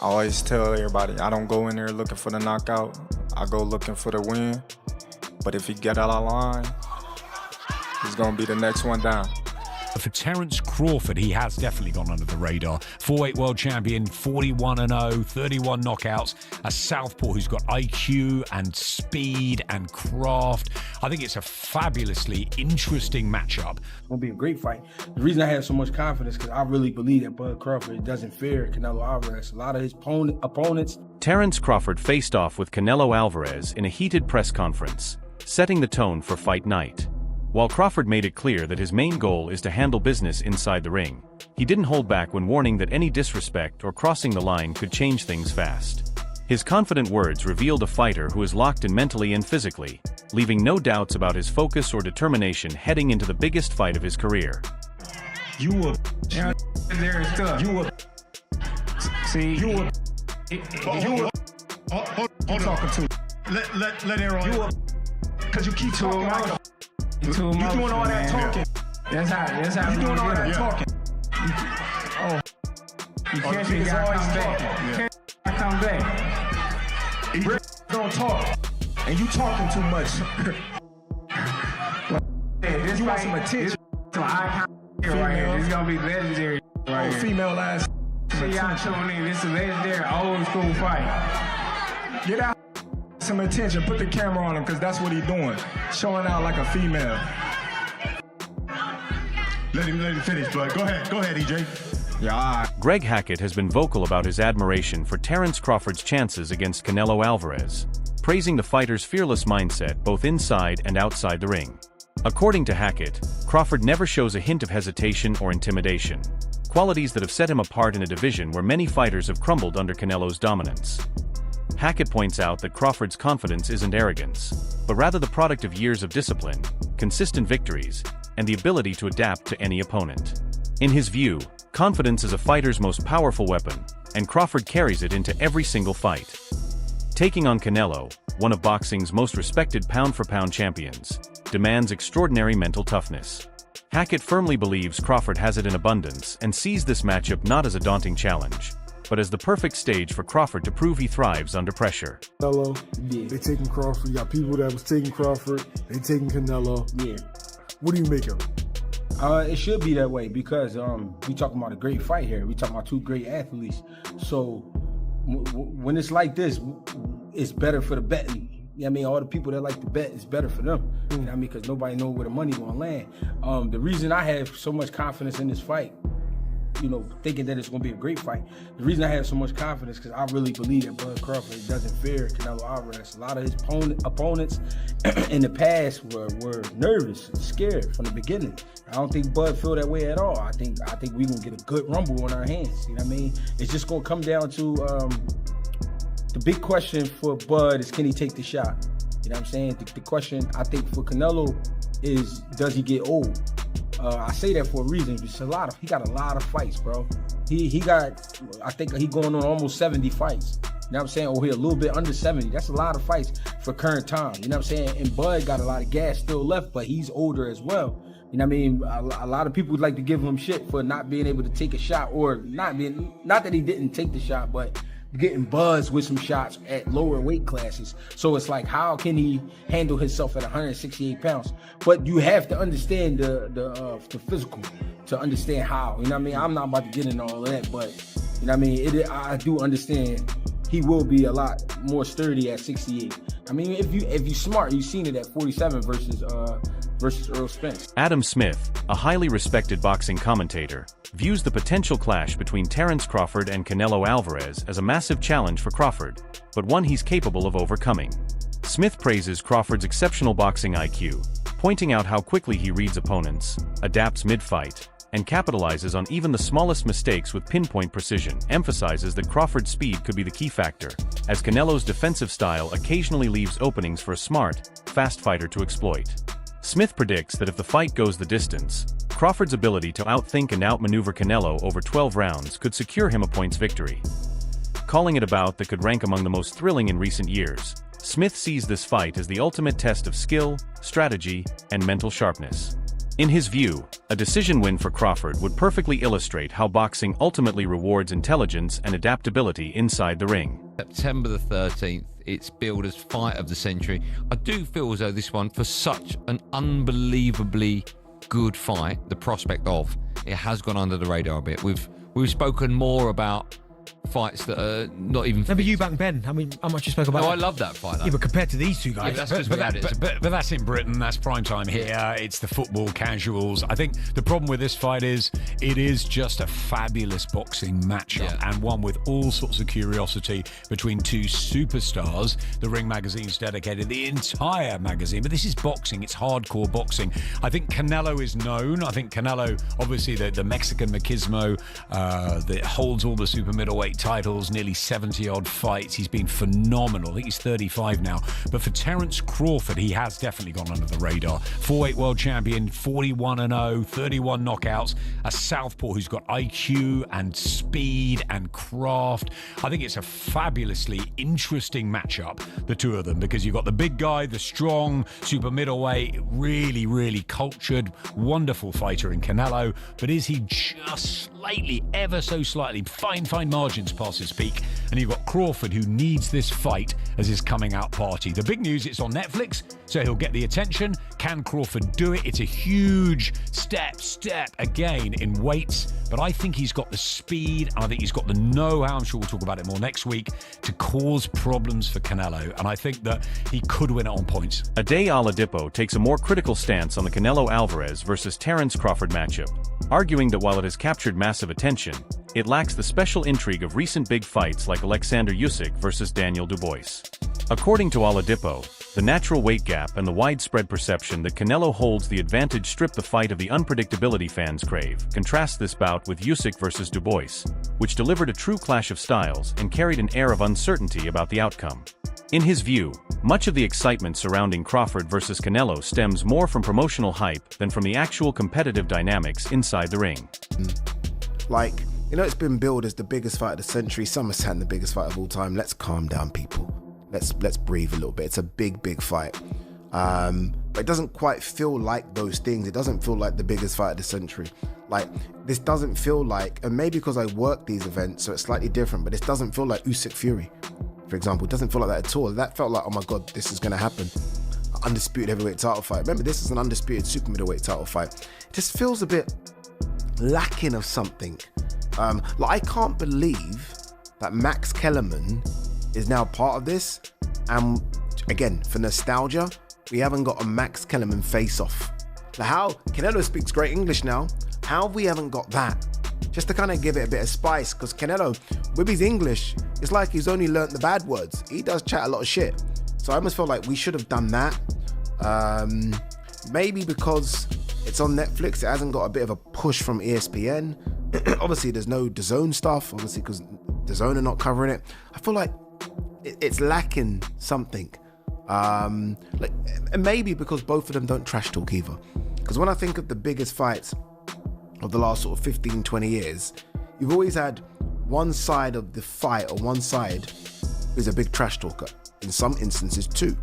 I always tell everybody, I don't go in there looking for the knockout. I go looking for the win. But if he get out of line, he's going to be the next one down. For Terence Crawford, he has definitely gone under the radar. 4-weight world champion, 41-0, 31 knockouts. A southpaw who's got IQ and speed and craft. I think it's a fabulously interesting matchup. It's going to be a great fight. The reason I have so much confidence is because I really believe that Bud Crawford doesn't fear Canelo Alvarez. A lot of his opponents. Terence Crawford faced off with Canelo Alvarez in a heated press conference, setting the tone for fight night. While Crawford made it clear that his main goal is to handle business inside the ring, he didn't hold back when warning that any disrespect or crossing the line could change things fast. His confident words revealed a fighter who is locked in mentally and physically, leaving no doubts about his focus or determination heading into the biggest fight of his career. You a yeah, there is stuff. You a see you a you hold talking to let Aaron you a because you keep talking like a you doing all that talking. That's how You doing all that talking. You can't be gotta come back. You can't come back. He don't talk, and you talking too much. This You want fight, some attention? some icon right here. This is gonna be legendary right here. Female ass. So y'all tuning in. This is a legendary old school fight. Get out some attention. Put the camera on him because that's what he's doing. Showing out like a female. Let him finish, bud. Go ahead, EJ. Yeah, Greg Hackett has been vocal about his admiration for Terence Crawford's chances against Canelo Alvarez, praising the fighter's fearless mindset both inside and outside the ring. According to Hackett, Crawford never shows a hint of hesitation or intimidation, qualities that have set him apart in a division where many fighters have crumbled under Canelo's dominance. Hackett points out that Crawford's confidence isn't arrogance, but rather the product of years of discipline, consistent victories, and the ability to adapt to any opponent. In his view, confidence is a fighter's most powerful weapon, and Crawford carries it into every single fight. Taking on Canelo, one of boxing's most respected pound-for-pound champions, demands extraordinary mental toughness. Hackett firmly believes Crawford has it in abundance and sees this matchup not as a daunting challenge, but as the perfect stage for Crawford to prove he thrives under pressure. Canelo, Yeah. they taking Crawford. You got people that was taking Crawford, they taking Canelo. Yeah. What do you make of it? It should be that way because we talking about a great fight here. We talking about two great athletes. So when it's like this, it's better for the betting. You know what I mean? All the people that like to bet, it's better for them. You know what I mean? Because nobody knows where the money gonna land. The reason I have so much confidence in this fight, you know, thinking that it's going to be a great fight. The reason I have so much confidence because I really believe that Bud Crawford doesn't fear Canelo Alvarez. A lot of his opponents in the past were nervous and scared from the beginning. I don't think Bud feel that way at all. I think we're going to get a good rumble on our hands. You know what I mean? It's just going to come down to the big question for Bud is, can he take the shot? You know what I'm saying? The question, I think, for Canelo is, does he get old? I say that for a reason. He got a lot of fights, bro. He got, I think he going on almost 70 fights. You know what I'm saying? Or he a little bit under 70. That's a lot of fights for current time. You know what I'm saying? And Bud got a lot of gas still left, but he's older as well. You know what I mean? A lot of people would like to give him shit for not being able to take a shot, or not that he didn't take the shot, but getting buzzed with some shots at lower weight classes. So it's like, how can he handle himself at 168 pounds? But you have to understand the physical to understand how. You know what I mean? I'm not about to get into all of that, but you know what I mean? I do understand he will be a lot more sturdy at 68. I mean, if you smart, you've seen it at 47 versus Earl Spence. Adam Smith, a highly respected boxing commentator, views the potential clash between Terence Crawford and Canelo Alvarez as a massive challenge for Crawford, but one he's capable of overcoming. Smith praises Crawford's exceptional boxing IQ, pointing out how quickly he reads opponents, adapts mid-fight, and capitalizes on even the smallest mistakes with pinpoint precision. Emphasizes that Crawford's speed could be the key factor, as Canelo's defensive style occasionally leaves openings for a smart, fast fighter to exploit. Smith predicts that if the fight goes the distance, Crawford's ability to outthink and outmaneuver Canelo over 12 rounds could secure him a points victory. Calling it a bout that could rank among the most thrilling in recent years, Smith sees this fight as the ultimate test of skill, strategy, and mental sharpness. In his view, a decision win for Crawford would perfectly illustrate how boxing ultimately rewards intelligence and adaptability inside the ring. September the 13th, it's billed as fight of the century. I do feel as though this one, for such an unbelievably good fight, the prospect of, it has gone under the radar a bit. We've spoken more about fights that are not even. Remember Eubank Ben? I mean, how much you spoke about? No, that? I love that fight. Yeah, but compared to these two guys, yeah, that's just without it. But that's in Britain. That's prime time here. It's the football casuals. I think the problem with this fight is it is just a fabulous boxing matchup and one with all sorts of curiosity between two superstars. The Ring magazine's dedicated the entire magazine, but this is boxing. It's hardcore boxing. I think Canelo is known. I think Canelo, obviously the Mexican machismo that holds all the super middleweight titles, nearly 70-odd fights. He's been phenomenal. I think he's 35 now. But for Terence Crawford, he has definitely gone under the radar. 4-weight world champion, 41-0, 31 knockouts. A southpaw who's got IQ and speed and craft. I think it's a fabulously interesting matchup, the two of them, because you've got the big guy, the strong super middleweight, really, really cultured, wonderful fighter in Canelo. But is he just slightly, ever so slightly, fine margins past his peak? And you've got Crawford, who needs this fight as his coming out party. The big news, it's on Netflix, so he'll get the attention. Can Crawford do it? It's a huge step again in weights, but I think he's got the speed, and I think he's got the know-how, I'm sure we'll talk about it more next week, to cause problems for Canelo, and I think that he could win it on points. Ade Oladipo takes a more critical stance on the Canelo Alvarez versus Terence Crawford matchup, arguing that while it has captured massive attention, it lacks the special intrigue of recent big fights like Alexander Usyk versus Daniel Dubois. According to Oladipo, the natural weight gap and the widespread perception that Canelo holds the advantage strip the fight of the unpredictability fans crave. Contrast this bout with Usyk versus Dubois, which delivered a true clash of styles and carried an air of uncertainty about the outcome. In his view, much of the excitement surrounding Crawford versus Canelo stems more from promotional hype than from the actual competitive dynamics inside the ring. Like, you know, it's been billed as the biggest fight of the century, SummerSlam the biggest fight of all time. Let's calm down, people. Let's breathe a little bit. It's a big fight. But it doesn't quite feel like those things. It doesn't feel like the biggest fight of the century. Like, this doesn't feel like, and maybe because I work these events, so it's slightly different, but this doesn't feel like Usyk Fury, for example. It doesn't feel like that at all. That felt like, oh my God, this is going to happen. Undisputed heavyweight title fight. Remember, this is an undisputed super middleweight title fight. It just feels a bit lacking of something. Like, I can't believe that Max Kellerman is now part of this, and again, for nostalgia, we haven't got a Max Kellerman face-off. Like, how Canelo speaks great English now, how we haven't got that, just to kind of give it a bit of spice, because Canelo, with his English, it's like he's only learnt the bad words. He does chat a lot of shit, so I almost feel like we should have done that. Maybe because it's on Netflix, it hasn't got a bit of a push from ESPN. Obviously, there's no DAZN stuff, obviously, because DAZN are not covering it. I feel like it's lacking something. And maybe because both of them don't trash talk either. Because when I think of the biggest fights of the last sort of 15, 20 years, you've always had one side of the fight, or one side who's a big trash talker. In some instances, two.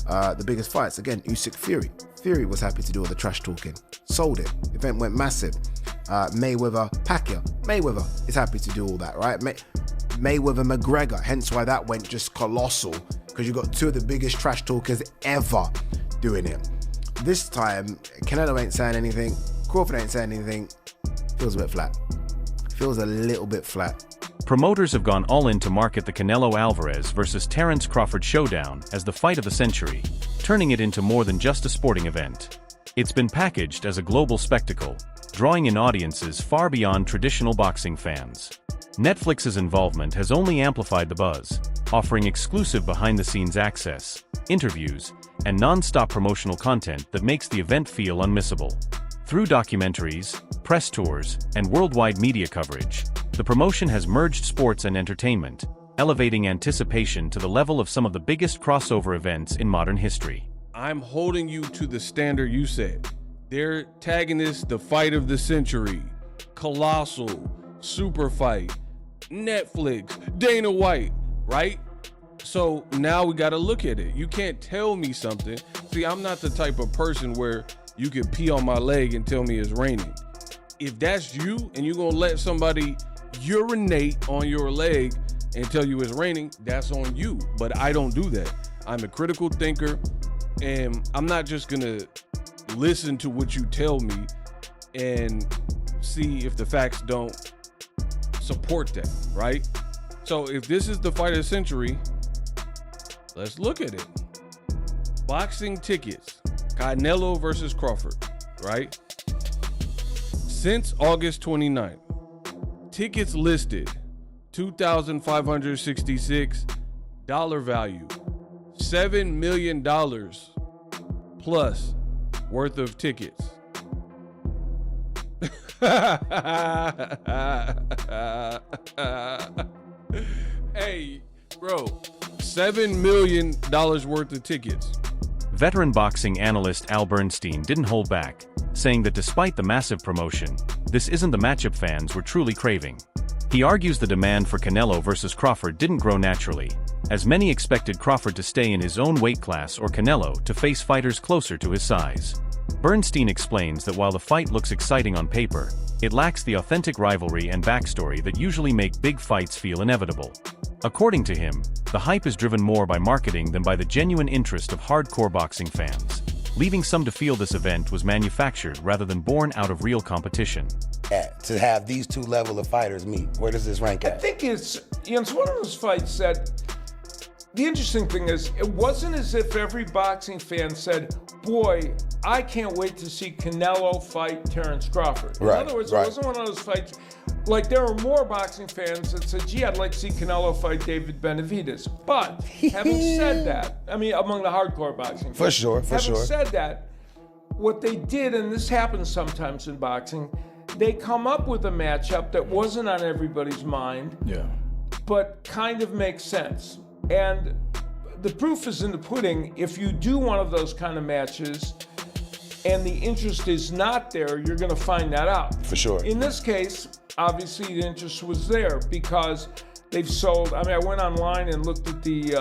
The biggest fights, again, Usyk Fury. Fury was happy to do all the trash talking. Sold it. Event went massive. Mayweather Pacquiao. Mayweather is happy to do all that, right? Mayweather McGregor. Hence why that went just colossal, because you got two of the biggest trash talkers ever doing it. This time, Canelo ain't saying anything. Crawford ain't saying anything. Feels a bit flat. Feels a little bit flat. Promoters have gone all in to market the Canelo Alvarez versus Terence Crawford showdown as the fight of the century, turning it into more than just a sporting event. It's been packaged as a global spectacle, drawing in audiences far beyond traditional boxing fans. Netflix's involvement has only amplified the buzz, offering exclusive behind-the-scenes access, interviews, and non-stop promotional content that makes the event feel unmissable. Through documentaries, press tours, and worldwide media coverage, the promotion has merged sports and entertainment, elevating anticipation to the level of some of the biggest crossover events in modern history. I'm holding you to the standard you set. They're tagging this the fight of the century, colossal, super fight, Netflix, Dana White, right? So now we got to look at it. You can't tell me something. See, I'm not the type of person where you can pee on my leg and tell me it's raining. If that's you and you're gonna let somebody urinate on your leg and tell you it's raining, that's on you. But I don't do that. I'm a critical thinker, and I'm not just gonna listen to what you tell me and see if the facts don't support that, right? So if this is the fight of the century, let's look at it. Boxing tickets, Canelo versus Crawford, right? Since August 29th, tickets listed, $2,566, dollar value, $7 million plus worth of tickets. Hey, bro, $7 million worth of tickets. Veteran boxing analyst Al Bernstein didn't hold back, saying that despite the massive promotion, this isn't the matchup fans were truly craving. He argues the demand for Canelo versus Crawford didn't grow naturally, as many expected Crawford to stay in his own weight class or Canelo to face fighters closer to his size. Bernstein explains that while the fight looks exciting on paper, it lacks the authentic rivalry and backstory that usually make big fights feel inevitable. According to him, the hype is driven more by marketing than by the genuine interest of hardcore boxing fans, leaving some to feel this event was manufactured rather than born out of real competition. To have these two level of fighters meet, where does this rank at? I think it's one of those fights that, the interesting thing is, it wasn't as if every boxing fan said, boy, I can't wait to see Canelo fight Terence Crawford. In other words, it wasn't one of those fights, like there were more boxing fans that said, gee, I'd like to see Canelo fight David Benavidez. But having said that, I mean, among the hardcore boxing fans. For sure. Having said that, what they did, and this happens sometimes in boxing, they come up with a matchup that wasn't on everybody's mind, but kind of makes sense. And the proof is in the pudding. If you do one of those kind of matches and the interest is not there, you're going to find that out. For sure. In this case, obviously the interest was there because they've sold. I mean, I went online and looked at the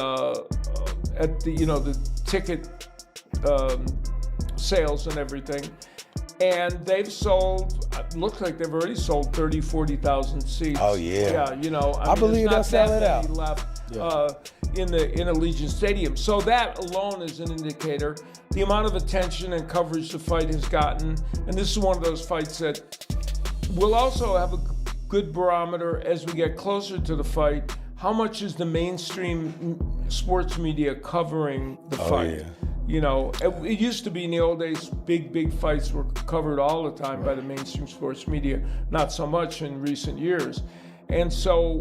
ticket sales and everything, and they've sold. Looks like they've already sold 30,000, 40,000 seats. Oh yeah. Yeah, I believe they'll sell it out. Left, in Allegiant Stadium. So that alone is an indicator. The amount of attention and coverage the fight has gotten, and this is one of those fights that will also have a good barometer as we get closer to the fight. How much is the mainstream sports media covering the fight? Yeah. You know, it used to be in the old days, big fights were covered all the time by the mainstream sports media, not so much in recent years. And so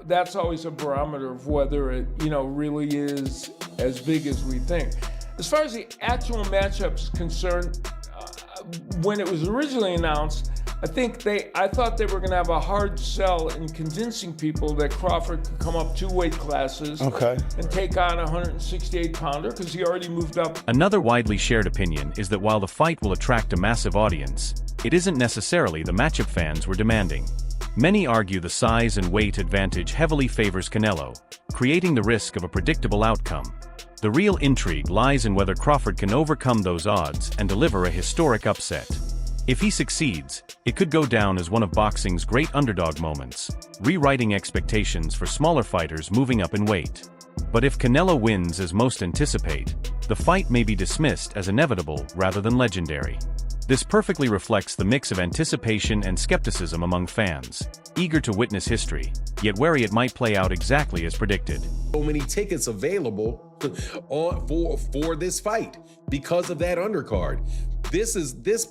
that's always a barometer of whether it, really is as big as we think. As far as the actual matchup is concerned, when it was originally announced, I thought they were going to have a hard sell in convincing people that Crawford could come up 2 weight classes and take on a 168-pounder because he already moved up. Another widely shared opinion is that while the fight will attract a massive audience, it isn't necessarily the matchup fans were demanding. Many argue the size and weight advantage heavily favors Canelo, creating the risk of a predictable outcome. The real intrigue lies in whether Crawford can overcome those odds and deliver a historic upset. If he succeeds, it could go down as one of boxing's great underdog moments, rewriting expectations for smaller fighters moving up in weight. But if Canelo wins as most anticipate, the fight may be dismissed as inevitable rather than legendary. This perfectly reflects the mix of anticipation and skepticism among fans, eager to witness history, yet wary it might play out exactly as predicted. So many tickets available for this fight because of that undercard. This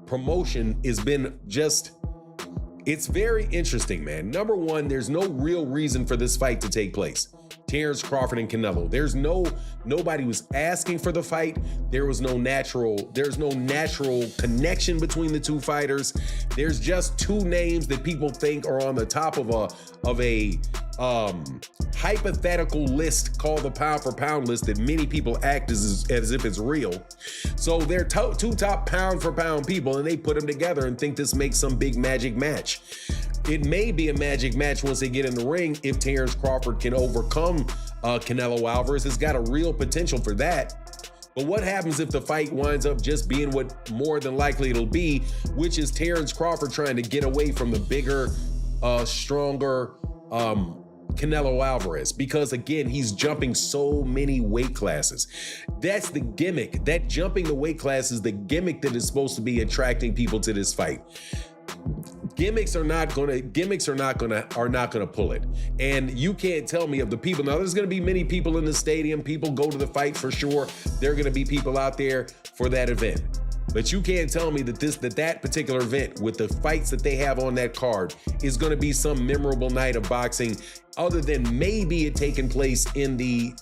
promotion has been it's very interesting, man. Number one, there's no real reason for this fight to take place. Terence Crawford and Canelo. Nobody was asking for the fight. There's no natural connection between the two fighters. There's just two names that people think are on the top of a hypothetical list called the pound for pound list that many people act as if it's real. So they're two top pound for pound people, and they put them together and think this makes some big magic match. It may be a magic match once they get in the ring if Terence Crawford can overcome Canelo Alvarez. It's got a real potential for that. But what happens if the fight winds up just being what more than likely it'll be, which is Terence Crawford trying to get away from the bigger, stronger Canelo Alvarez? Because again, he's jumping so many weight classes. That's the gimmick. That jumping the weight class is the gimmick that is supposed to be attracting people to this fight. Gimmicks are not gonna pull it. And you can't tell me of the people. Now there's gonna be many people in the stadium. People go to the fight for sure. There are gonna be people out there for that event. But you can't tell me that that particular event with the fights that they have on that card is going to be some memorable night of boxing, other than maybe it taking place in the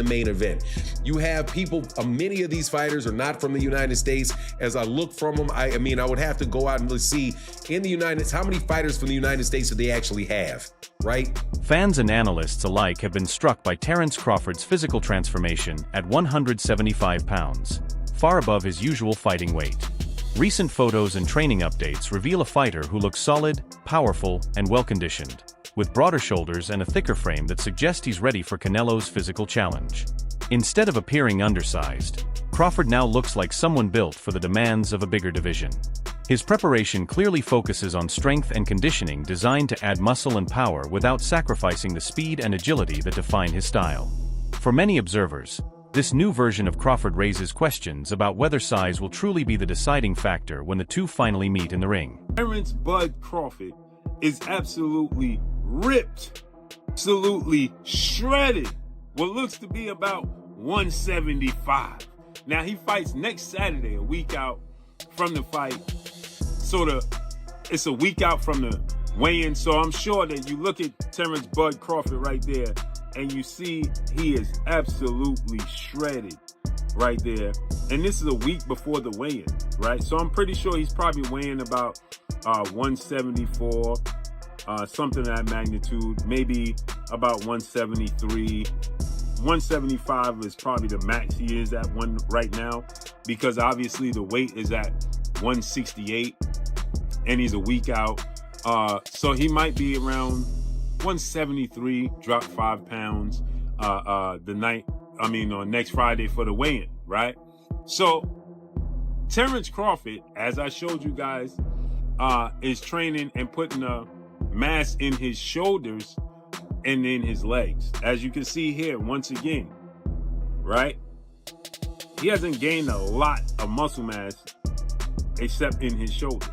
main event. You have people. Many of these fighters are not from the United States. As I look from them, I mean, I would have to go out and see in the United States how many fighters from the United States do they actually have, right? Fans and analysts alike have been struck by Terence Crawford's physical transformation at 175 pounds. Far above his usual fighting weight. Recent photos and training updates reveal a fighter who looks solid, powerful, and well-conditioned, with broader shoulders and a thicker frame that suggests he's ready for Canelo's physical challenge. Instead of appearing undersized, Crawford now looks like someone built for the demands of a bigger division. His preparation clearly focuses on strength and conditioning designed to add muscle and power without sacrificing the speed and agility that define his style. For many observers, this new version of Crawford raises questions about whether size will truly be the deciding factor when the two finally meet in the ring. Terence Bud Crawford is absolutely ripped, absolutely shredded. What looks to be about 175. Now he fights next Saturday, a week out from the fight. It's a week out from the weigh-in, so I'm sure that you look at Terence Bud Crawford right there, and you see he is absolutely shredded right there. And this is a week before the weigh-in, right? So I'm pretty sure he's probably weighing about 174, something of that magnitude, maybe about 173. 175 is probably the max he is at one right now, because obviously the weight is at 168 and he's a week out. So he might be around 173, drop 5 pounds on next Friday for the weigh-in, right? So Terence Crawford, as I showed you guys, is training and putting a mass in his shoulders and in his legs. As you can see here, once again, right? He hasn't gained a lot of muscle mass except in his shoulders,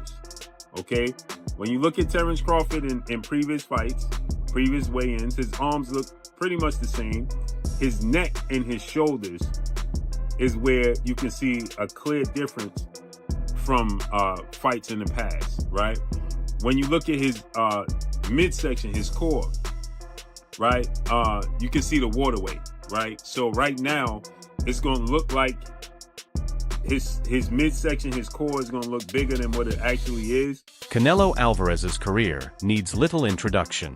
okay? When you look at Terence Crawford in previous fights, previous weigh-ins, his arms look pretty much the same. His neck and his shoulders is where you can see a clear difference from fights in the past, right? When you look at his midsection, his core, right? You can see the water weight, right? So right now, it's going to look like his midsection, his core is going to look bigger than what it actually is. Canelo Alvarez's career needs little introduction.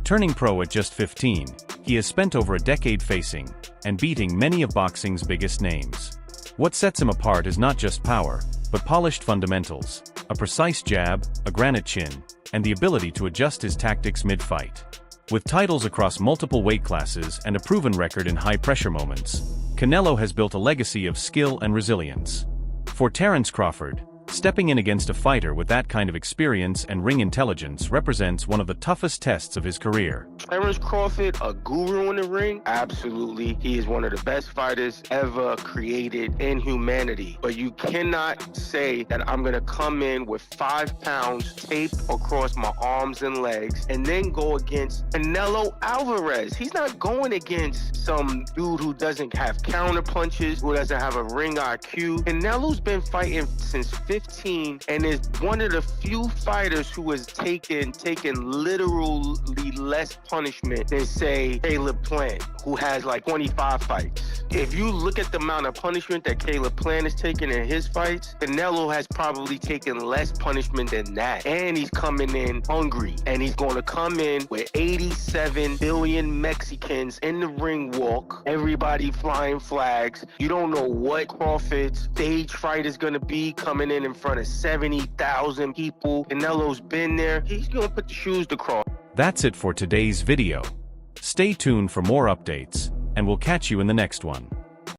Turning pro at just 15, he has spent over a decade facing and beating many of boxing's biggest names. What sets him apart is not just power, but polished fundamentals, a precise jab, a granite chin, and the ability to adjust his tactics mid-fight. With titles across multiple weight classes and a proven record in high-pressure moments, Canelo has built a legacy of skill and resilience. For Terence Crawford, stepping in against a fighter with that kind of experience and ring intelligence represents one of the toughest tests of his career. Terence Crawford, a guru in the ring? Absolutely. He is one of the best fighters ever created in humanity. But you cannot say that I'm going to come in with 5 pounds taped across my arms and legs and then go against Canelo Alvarez. He's not going against some dude who doesn't have counter punches, who doesn't have a ring IQ. Canelo's been fighting since 15 and is one of the few fighters who has taken literally less punishment than, say, Caleb Plant, who has like 25 fights. If you look at the amount of punishment that Caleb Plant has taken in his fights, Canelo has probably taken less punishment than that. And he's coming in hungry. And he's going to come in with 87 billion Mexicans in the ring walk, everybody flying flags. You don't know what Crawford's stage fright is going to be, coming in front of 70,000 people. Canelo's been there. He's going to put the shoes to cross. That's it for today's video. Stay tuned for more updates, and we'll catch you in the next one.